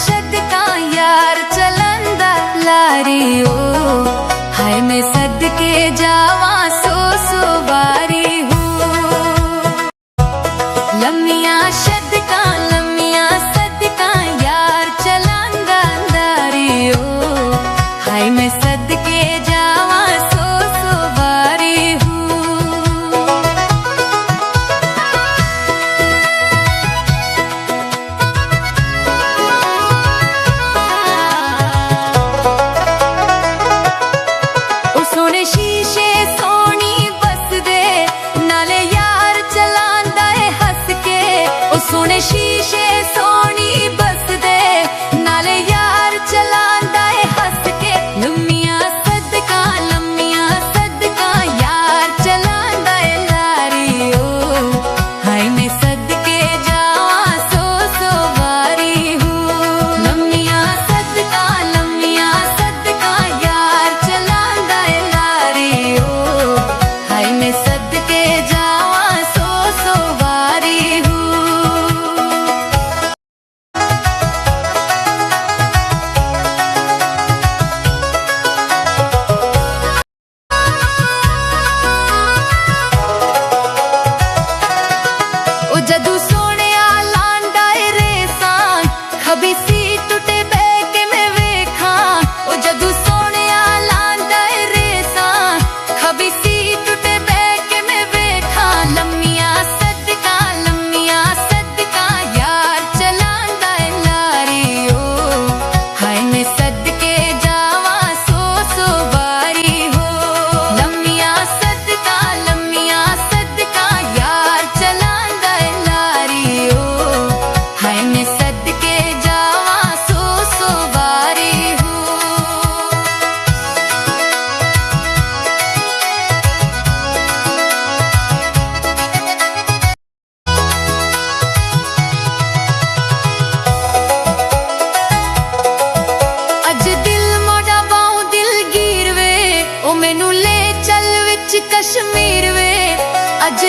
शदका यार चलंदा लारी ओ हाय मैं सदके जावा सो बारी हूँ लम्मिया शदका यार चलंदा लारी ओ हाय मैं सदके जावा सो बारी हूँ। सोने शीशे सोनी बस दे नाले यार चलांदा है हंस के ओ सोने शीशे सोनी बस दे नाले यार चलांदा है हंस के लम्मिया सदका यार चलांदा है लारी ओ हाय मैं सदके जावा सो बारी हूँ लम्मिया सदका यार चलांदा है लारी ओ हाय मैं सदके जावा सो बारी हूँ। ओ जदू सोने लांडा रेसां खबी सी टुटे बैके में वेखा ओ जदू सोने लांडा रेसां खबी सी टुटे बैके में वेखा लम्मिया सदका यार चलांदा है लारी ओ हाय मैं सदके जावा सो बारी हो लम्मिया सदका यार चलांदा है लारी ओ हाय मैं सदके जावा सो बारी हूँ। अज दिल मोड़ा बाऊ दिलगीर वे ओ मैनू ले चल विच कश्मीर वे अज